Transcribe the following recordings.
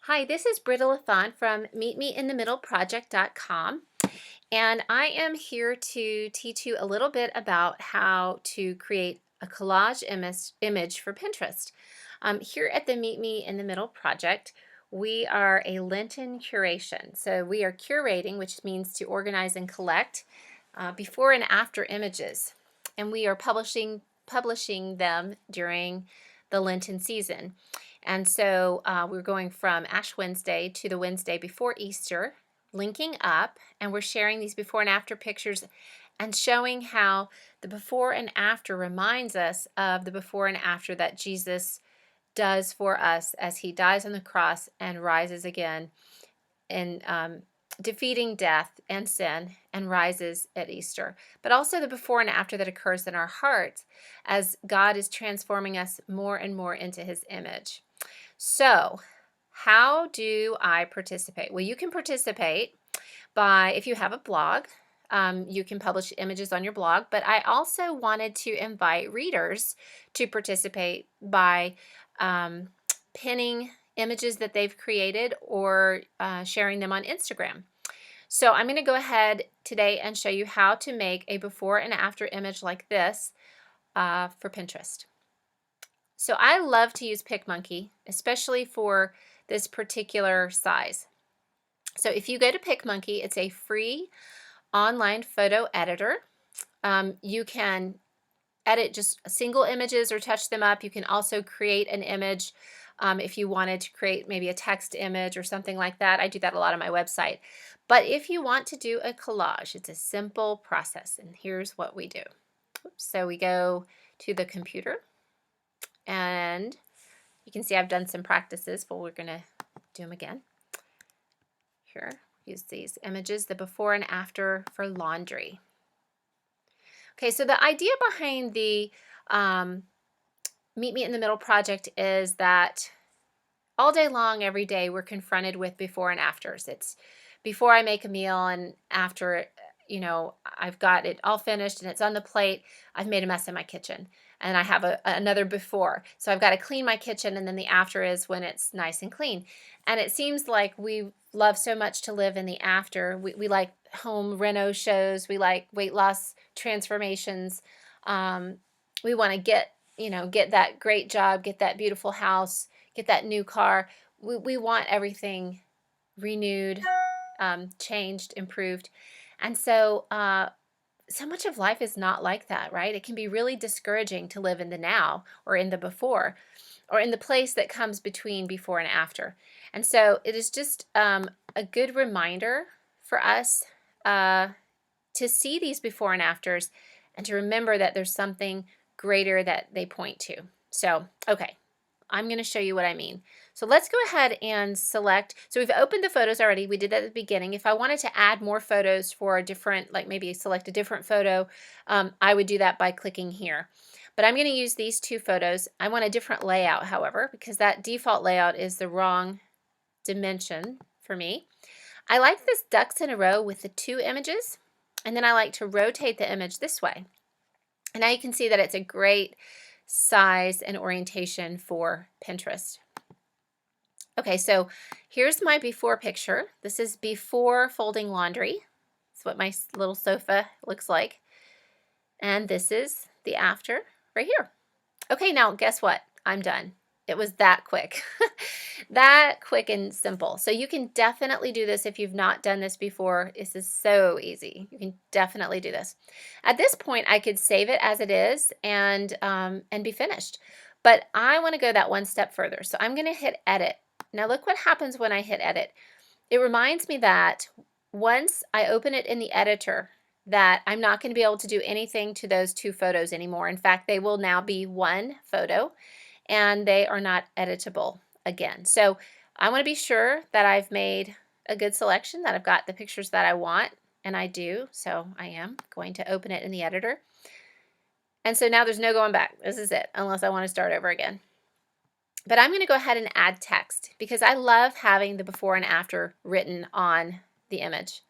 Hi, this is Britta Lathon from meetmeinthemiddleproject.com, and I am here to teach you a little bit about how to create a collage image for Pinterest. Here at the Meet Me in the Middle project, we are a Lenten curation. So we are curating, which means to organize and collect before and after images, and we are publishing them during the Lenten season. And so we're going from Ash Wednesday to the Wednesday before Easter, linking up, and we're sharing these before and after pictures and showing how the before and after reminds us of the before and after that Jesus does for us as he dies on the cross and rises again in defeating death and sin and rises at Easter, but also the before and after that occurs in our hearts as God is transforming us more and more into his image. So, how do I participate? Well, you can participate by, if you have a blog, you can publish images on your blog, but I also wanted to invite readers to participate by pinning images that they've created or sharing them on Instagram. So I'm going to go ahead today and show you how to make a before and after image like this for Pinterest. So I love to use PicMonkey, especially for this particular size. So if you go to PicMonkey, it's a free online photo editor. You can edit just single images or touch them up. You can also create an image if you wanted to create maybe a text image or something like that. I do that a lot on my website. But if you want to do a collage, it's a simple process, and here's what we do. So we go to the computer, and you can see I've done some practices, but we're going to do them again. Here, use these images, the before and after for laundry. Okay, so the idea behind the Meet Me in the Middle project is that all day long, every day, we're confronted with before and afters. It's before I make a meal and after, I've got it all finished and it's on the plate, I've made a mess in my kitchen. And I have another before. So I've got to clean my kitchen, and then the after is when it's nice and clean. And it seems like we love so much to live in the after. We like home reno shows. We like weight loss transformations. We want to get that great job, get that beautiful house, get that new car. We want everything renewed, changed, improved. And so so much of life is not like that, right? It can be really discouraging to live in the now or in the before or in the place that comes between before and after. And so it is just a good reminder for us to see these before and afters and to remember that there's something greater that they point to. So, okay, I'm going to show you what I mean. So let's go ahead and select. So we've opened the photos already. We did that at the beginning. If I wanted to add more photos for a different, like maybe select a different photo, I would do that by clicking here. But I'm going to use these two photos. I want a different layout, however, because that default layout is the wrong dimension for me. I like this ducks in a row with the two images, and then I like to rotate the image this way. And now you can see that it's a great size and orientation for Pinterest. Okay, so here's my before picture. This is before folding laundry. That's what my little sofa looks like. And this is the after right here. Okay, now guess what? I'm done. It was that quick. That quick and simple. So you can definitely do this if you've not done this before. This is so easy. You can definitely do this. At this point, I could save it as it is and be finished. But I want to go that one step further. So I'm going to hit edit. Now look what happens when I hit edit. It reminds me that once I open it in the editor, that I'm not going to be able to do anything to those two photos anymore. In fact, they will now be one photo, and they are not editable again. So I want to be sure that I've made a good selection, that I've got the pictures that I want, and I do. So I am going to open it in the editor. And so now there's no going back. This is it, unless I want to start over again. But I'm going to go ahead and add text because I love having the before and after written on the image.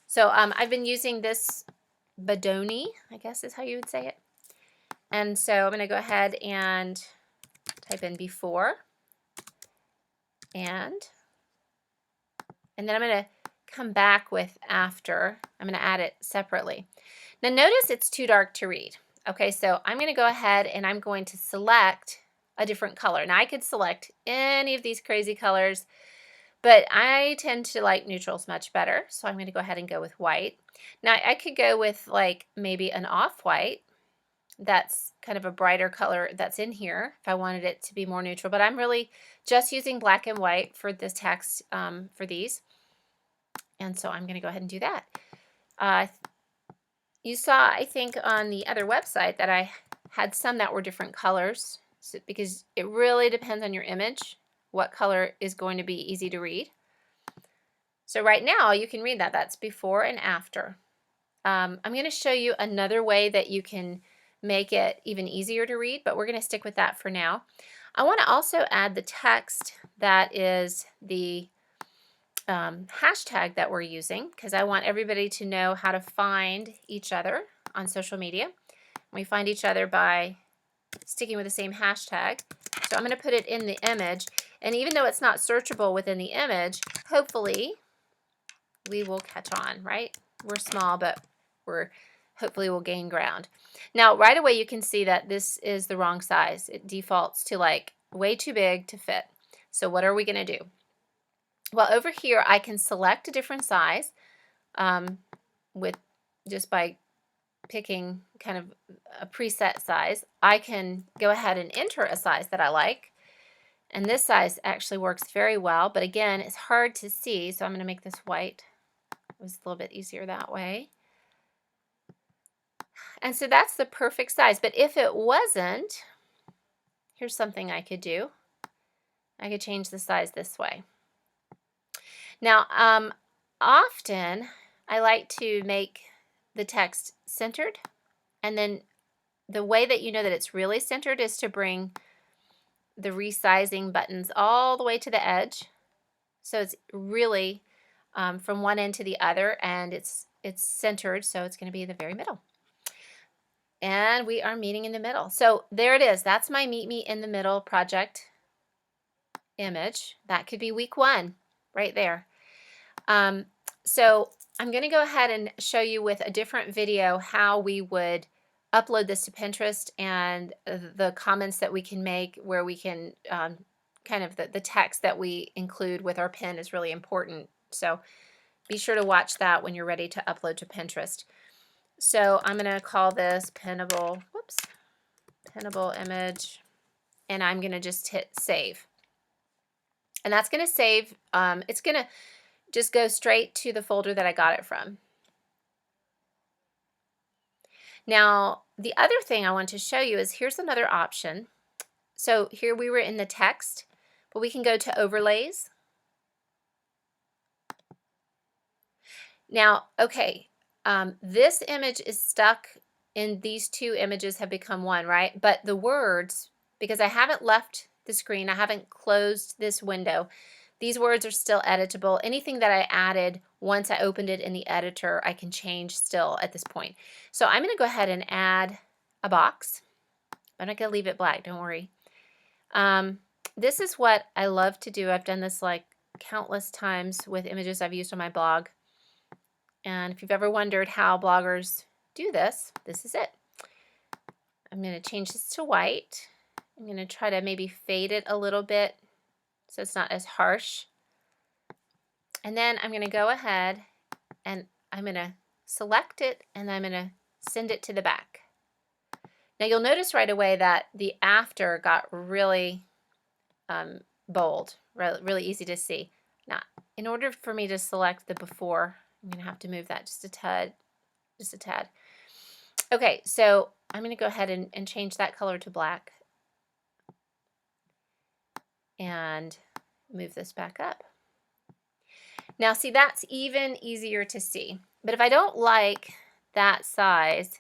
So I've been using this Badoni, I guess is how you would say it. And so I'm going to go ahead and type in before And then I'm going to come back with after. I'm going to add it separately. Now notice it's too dark to read. Okay, so I'm going to go ahead and I'm going to select a different color. Now I could select any of these crazy colors, but I tend to like neutrals much better. So I'm going to go ahead and go with white. Now I could go with like maybe an off-white. That's kind of a brighter color that's in here if I wanted it to be more neutral, but I'm really just using black and white for this text for these. And so I'm going to go ahead and do that. You saw, I think, on the other website that I had some that were different colors, because it really depends on your image what color is going to be easy to read. So right now you can read that. That's before and after. I'm going to show you another way that you can make it even easier to read, but we're going to stick with that for now. I want to also add the text that is the hashtag that we're using, because I want everybody to know how to find each other on social media. We find each other by sticking with the same hashtag. So I'm going to put it in the image, and even though it's not searchable within the image, hopefully we will catch on, right? We're small, but hopefully we'll gain ground. Now right away you can see that this is the wrong size. It defaults to like way too big to fit. So what are we going to do? Well, over here I can select a different size with just by picking kind of a preset size. I can go ahead and enter a size that I like, and this size actually works very well, but again it's hard to see, so I'm going to make this white. It was a little bit easier that way. And so that's the perfect size, but if it wasn't, here's something I could do. I could change the size this way. Now, often I like to make the text centered, and then the way that you know that it's really centered is to bring the resizing buttons all the way to the edge. So it's really from one end to the other, and it's centered, so it's going to be in the very middle. And we are meeting in the middle. So there it is. That's my Meet Me in the Middle project image. That could be week 1 right there. So I'm going to go ahead and show you with a different video how we would upload this to Pinterest, and the comments that we can make where we can kind of the text that we include with our pin is really important. So be sure to watch that when you're ready to upload to Pinterest. So I'm going to call this pinnable image, and I'm going to just hit save. And that's going to save, it's going to just go straight to the folder that I got it from. Now, the other thing I want to show you is here's another option. So here we were in the text, but we can go to overlays. Now, okay, this image is stuck in these two images have become one, right? But the words, because I haven't left the screen, I haven't closed this window, these words are still editable. Anything that I added once I opened it in the editor, I can change still at this point. So I'm going to go ahead and add a box. I'm not going to leave it black, don't worry. This is what I love to do. I've done this like countless times with images I've used on my blog. And if you've ever wondered how bloggers do this, this is it. I'm going to change this to white. I'm going to try to maybe fade it a little bit so it's not as harsh. And then I'm going to go ahead and I'm going to select it, and I'm going to send it to the back. Now you'll notice right away that the after got really bold, really easy to see. Now, in order for me to select the before, I'm going to have to move that just a tad. Okay, so I'm going to go ahead and change that color to black and move this back up. Now see, that's even easier to see. But if I don't like that size,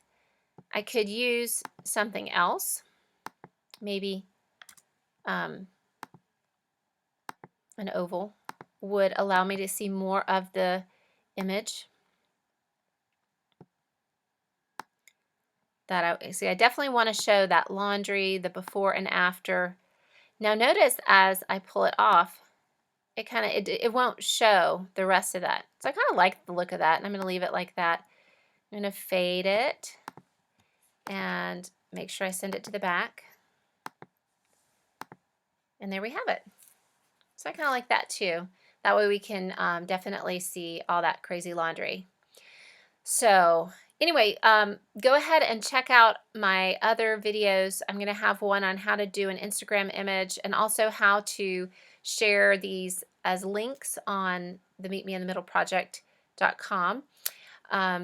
I could use something else. Maybe an oval would allow me to see more of the image. I definitely want to show that laundry, the before and after. Now notice as I pull it off, it kind of it won't show the rest of that. So I kind of like the look of that, and I'm going to leave it like that. I'm going to fade it and make sure I send it to the back. And there we have it. So I kind of like that too. That way we can definitely see all that crazy laundry. So anyway, go ahead and check out my other videos. I'm going to have one on how to do an Instagram image and also how to share these as links on the meetmeinthemiddleproject.com,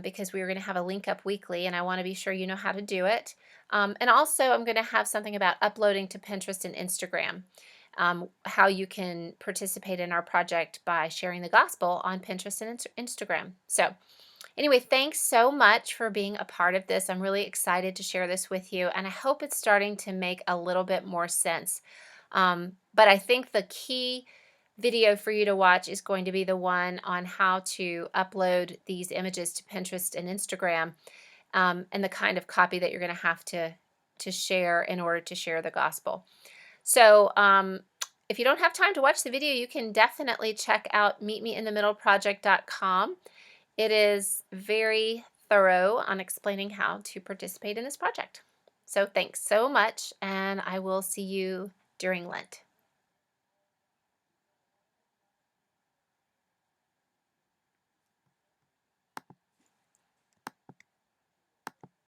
because we're going to have a link up weekly, and I want to be sure you know how to do it. And also I'm going to have something about uploading to Pinterest and Instagram, how you can participate in our project by sharing the gospel on Pinterest and Instagram. So anyway, thanks so much for being a part of this. I'm really excited to share this with you, and I hope it's starting to make a little bit more sense. But I think the key video for you to watch is going to be the one on how to upload these images to Pinterest and Instagram, and the kind of copy that you're going to have to share in order to share the gospel. So if you don't have time to watch the video, you can definitely check out meetmeinthemiddleproject.com. It is very thorough on explaining how to participate in this project. So thanks so much, and I will see you during Lent.